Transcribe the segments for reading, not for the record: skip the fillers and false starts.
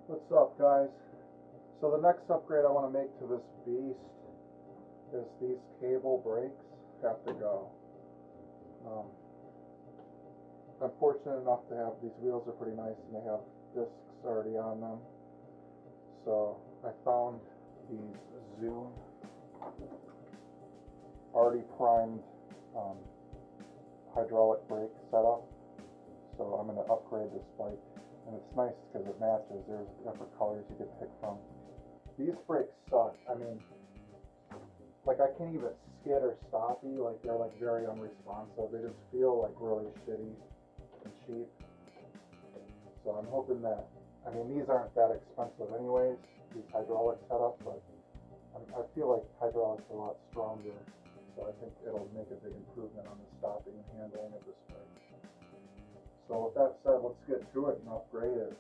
What's up, guys? So the next upgrade I want to make to this beast is these cable brakes have to go. I'm fortunate enough to have these wheels are pretty nice and they have discs already on them. So I found these Zoom already primed hydraulic brake setup. So I'm going to upgrade this bike. And it's nice because it matches. There's different colors you can pick from. These brakes suck. I mean, like I can't even skid or stoppy. Like they're like very unresponsive. They just feel like really shitty and cheap. So I'm hoping that, I mean, these aren't that expensive anyways, these hydraulic setups, but I feel like hydraulics are a lot stronger. So I think it'll make a big improvement on the stopping and handling of this bike. So with that said, let's get to it and upgrade it.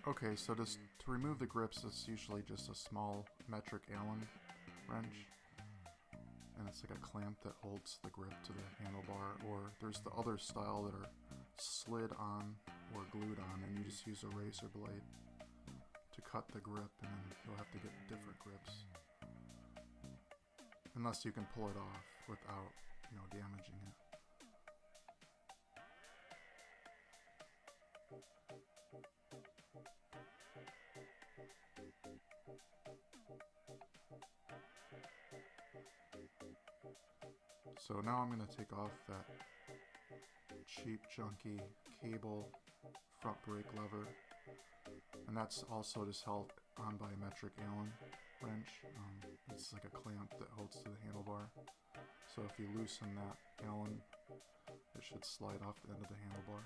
Okay, so to remove the grips, it's usually just a small metric Allen wrench, and it's like a clamp that holds the grip to the handlebar, or there's the other style that are slid on or glued on, and you just use a razor blade to cut the grip, and then you'll have to get different grips, unless you can pull it off without, damaging it. So now I'm going to take off that cheap, junky cable front brake lever, and that's also just held on by a metric Allen wrench. It's like a clamp that holds to the handlebar. So if you loosen that Allen, it should slide off the end of the handlebar.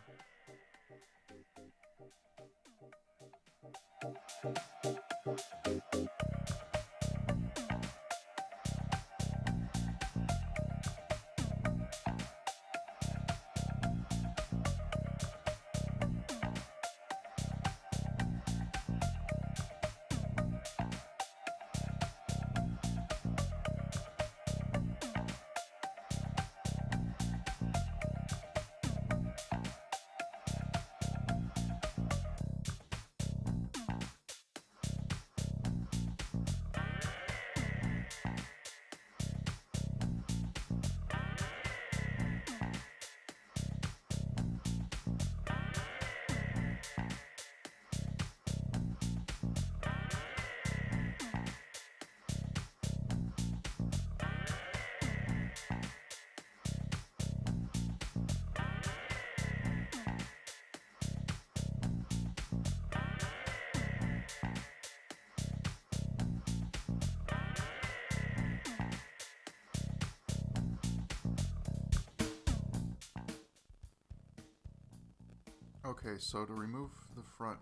Okay, so to remove the front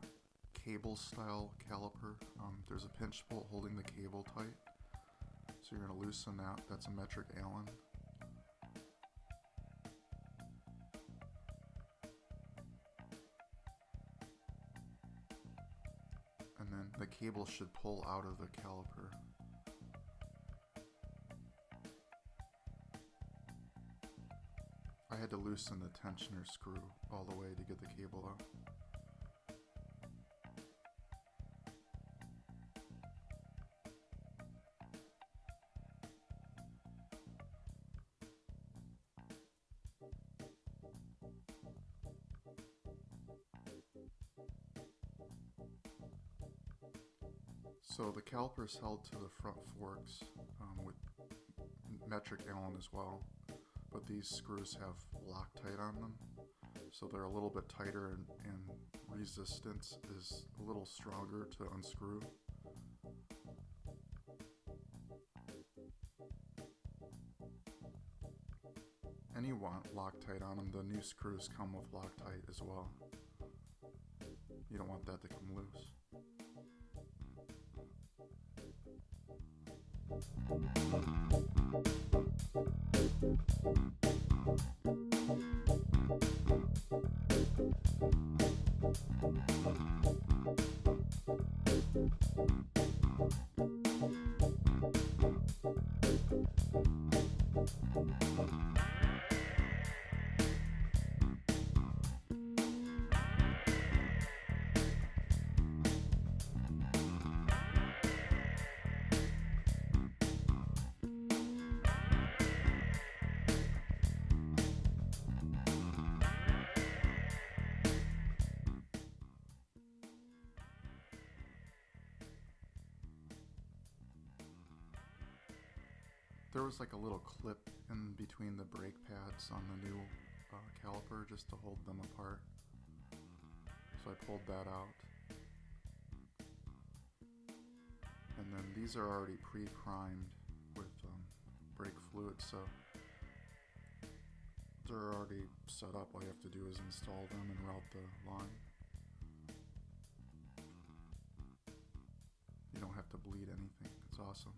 cable style caliper, there's a pinch bolt holding the cable tight. So you're going to loosen that. That's a metric Allen. And then the cable should pull out of the caliper. I had to loosen the tensioner screw all the way to get the cable out. So the caliper is held to the front forks with metric Allen as well, but these screws have Loctite on them, so they're a little bit tighter and resistance is a little stronger to unscrew. And you want Loctite on them. The new screws come with Loctite as well. You don't want that to come loose. There was like a little clip in between the brake pads on the new caliper just to hold them apart. So I pulled that out. And then these are already pre-primed with brake fluid, so they're already set up. All you have to do is install them and route the line. You don't have to bleed anything. It's awesome.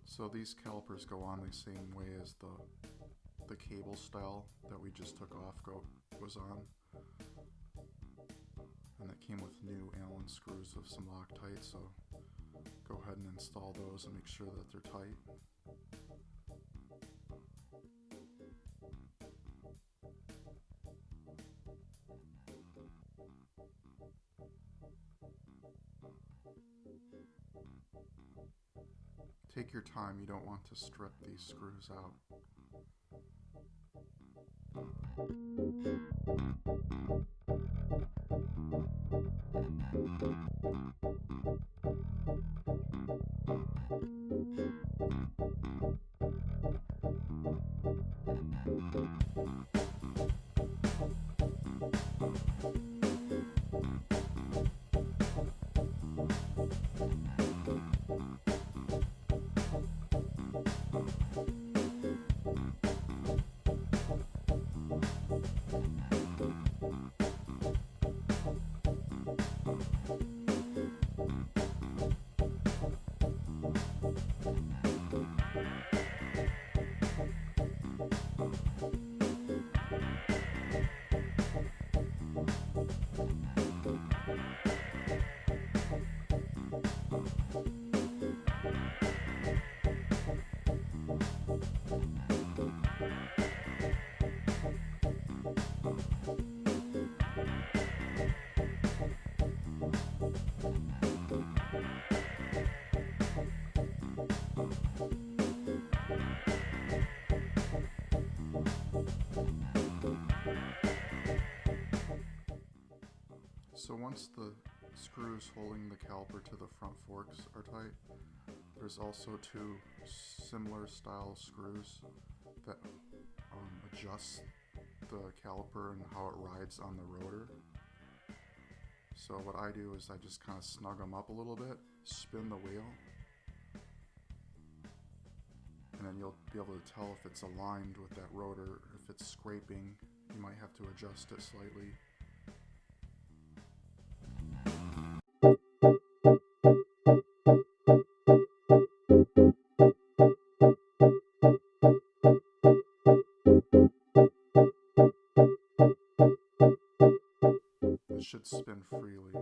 So these calipers go on the same way as the cable style that we just took off was on. And it came with new Allen screws of some Loctite, so go ahead and install those and make sure that they're tight. Take your time, you don't want to strip these screws out. So once the screws holding the caliper to the front forks are tight, there's also two similar style screws that adjust the caliper and how it rides on the rotor. So what I do is I just kind of snug them up a little bit, spin the wheel, and then you'll be able to tell if it's aligned with that rotor. If it's scraping, you might have to adjust it slightly. It should spin freely.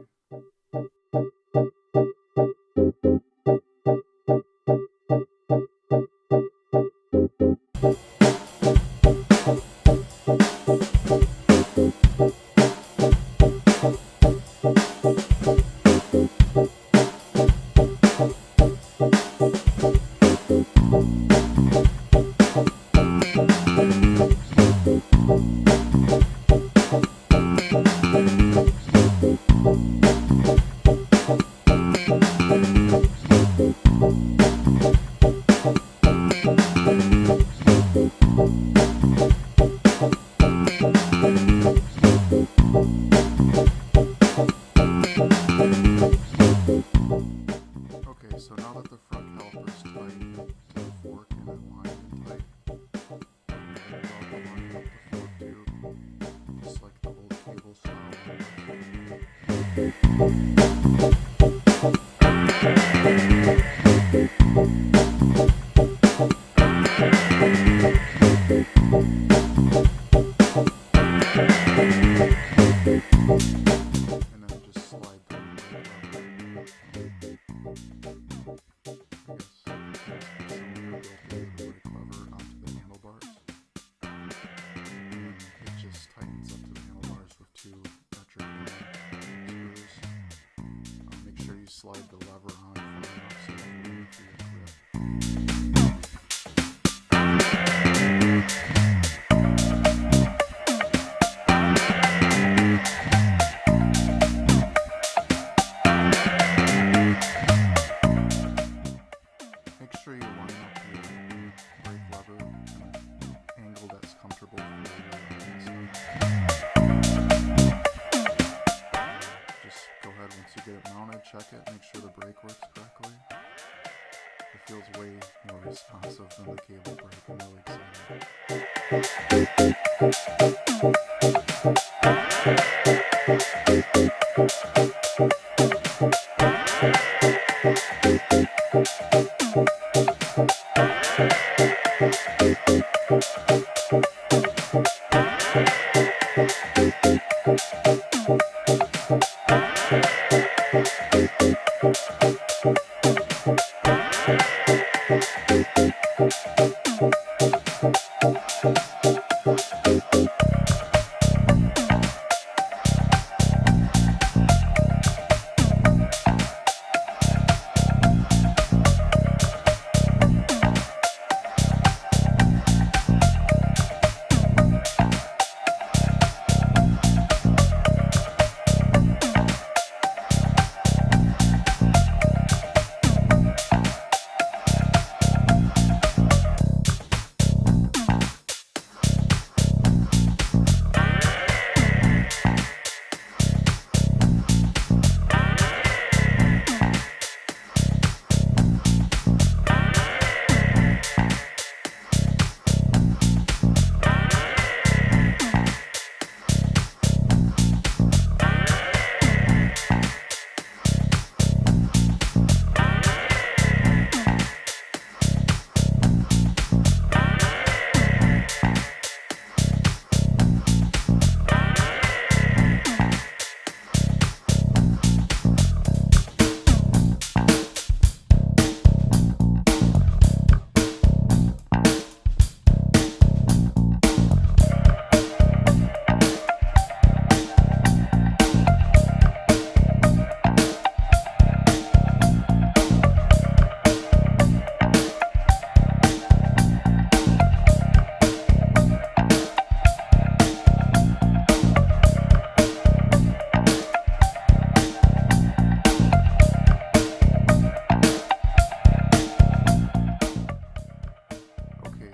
slide the lever on far enough so that you move through your grip. Make sure you line up your brake lever in an angle that's comfortable for your riding style. Just go ahead once you get it mounted, check it, make sure the brake works correctly. It feels way more responsive than the cable brake. I'm really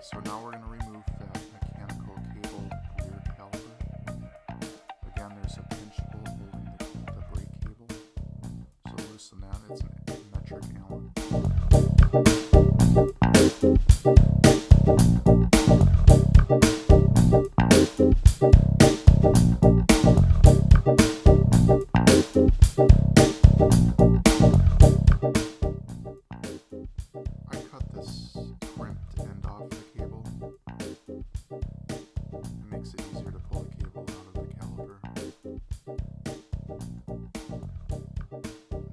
So now we're going to remove that mechanical cable rear caliper. Again, there's a pinch bolt holding the brake cable. So loosen that. It's a metric Allen. I cut this crimped end off the cable. It makes it easier to pull the cable out of the caliper.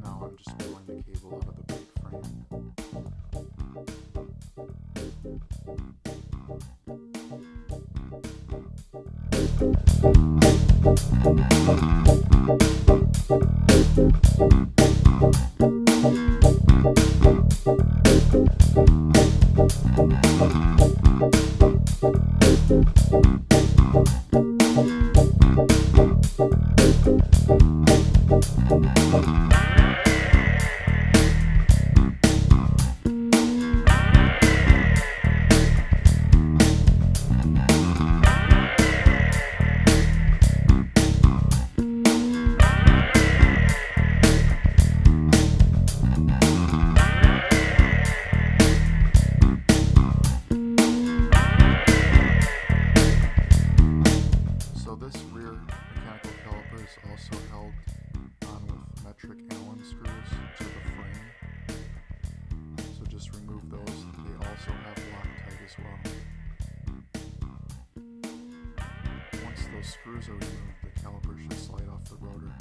Now I'm just pulling the cable out of the brake frame. Also held on with metric Allen screws to the frame, so just remove those. They also have Loctite as well. Once those screws are removed, the caliper should slide off the rotor.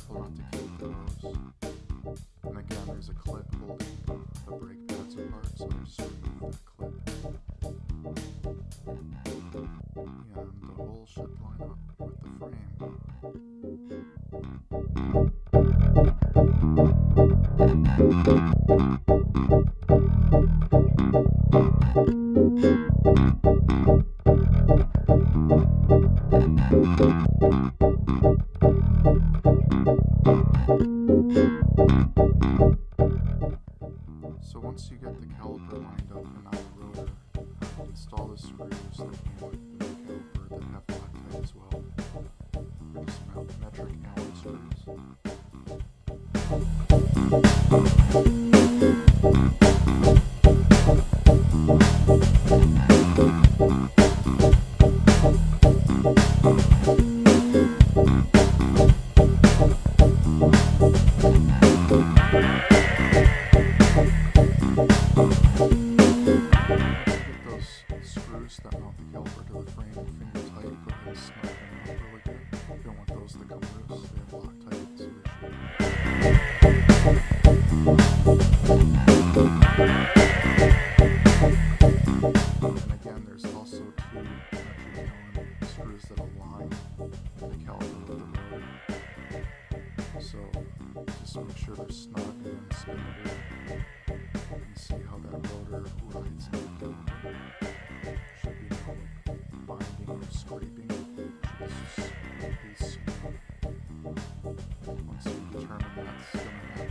careful not to kick the hose. And again, there's a clip holding the brake pads apart, so I just remove that clip. And the hole should line up with the frame. So once you get the caliper lined up and on the rotor, install the screws that came with the caliper that have Loctite as well. They're just metric Allen screws. Screws that mount the caliper to the frame finger tight, go ahead and snug them up really good. You don't want those to come loose, they have Loctite solution. And again, there's also two metric Allen screws that align the caliper with the rotor. So just make sure they're snug and then spin the wheel and see how that rotor rides in the caliper. Should be no binding or scraping. Should be smooth. Once you determine that's going to happen,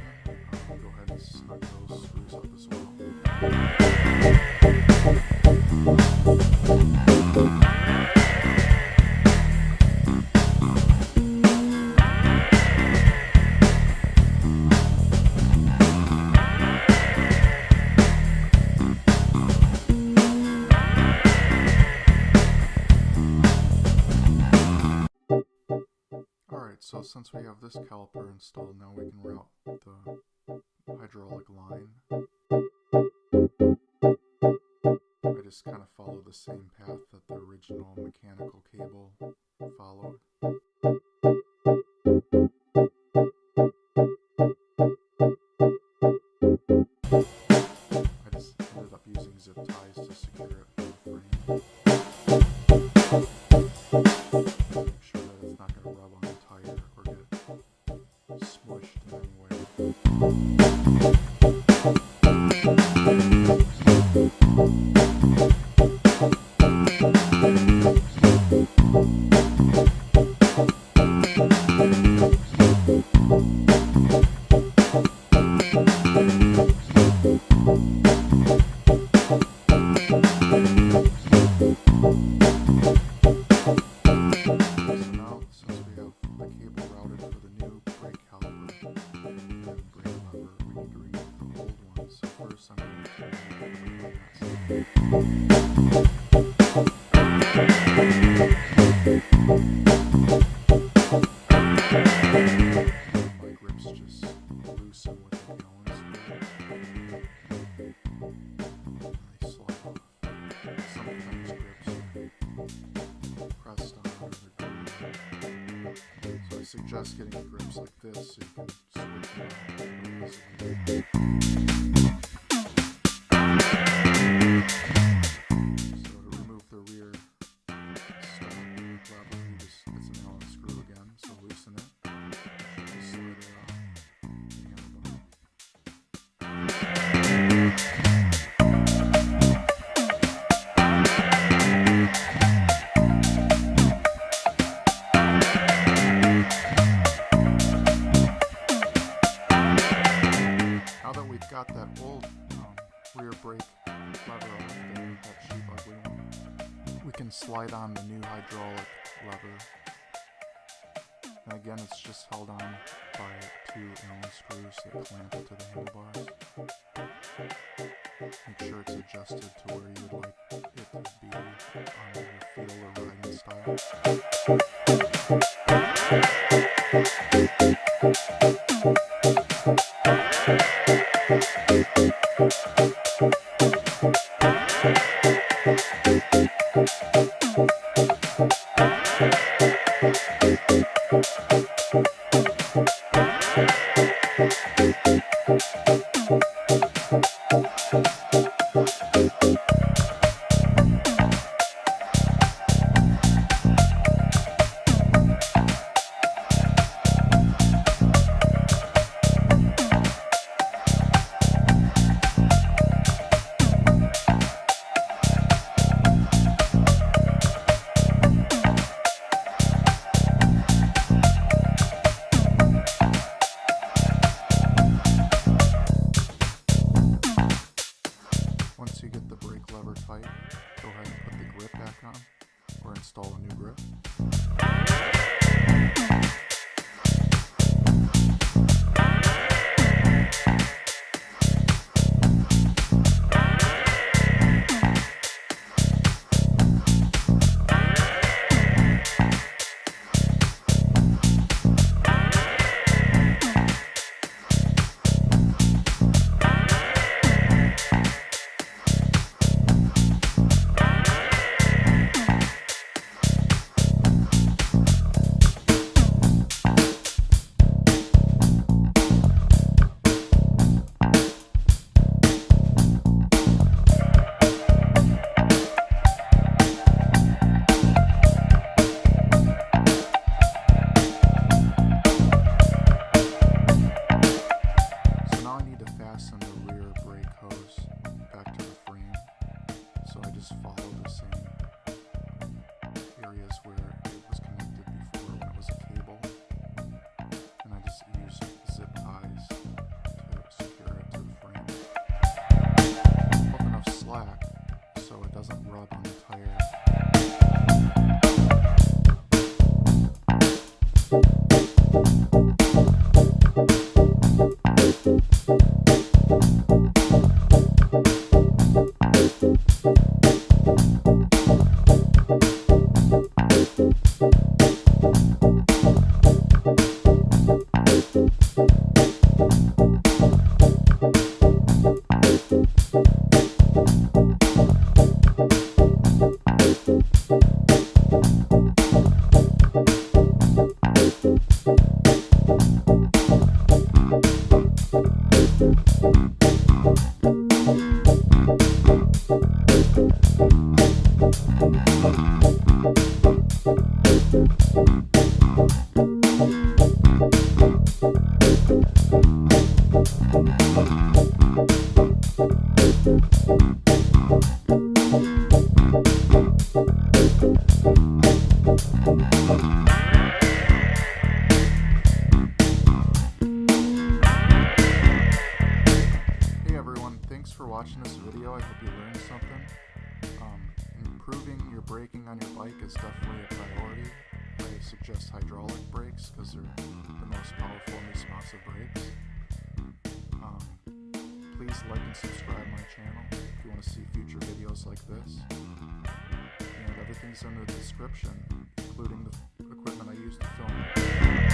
go ahead and snug those screws up as well. So since we have this caliper installed, now we can route the hydraulic line. I just kind of follow the same path that the original mechanical cable followed. I just ended up using zip ties to secure it to the frame. Make sure that it's not going to rub on the tire or get smushed in any way. My grips just loosen with the Allen screw. They slide off. Sometimes grips are pressed on or they're glued. So I suggest getting grips like this so you can switch them out. Got that old rear brake lever off that cheap ugly one, we can slide on the new hydraulic lever, and again it's just held on by two Allen screws that clamp it to the handlebars. Make sure it's adjusted to where you would like it to be on your feel or riding style. Hey everyone, thanks for watching this video. I hope you learned something. Improving your braking on your bike is definitely a priority. I suggest hydraulic brakes because they're the most powerful and responsive brakes. Please like and subscribe my channel if you want to see future videos like this. And everything's in the description, including the equipment I use to film.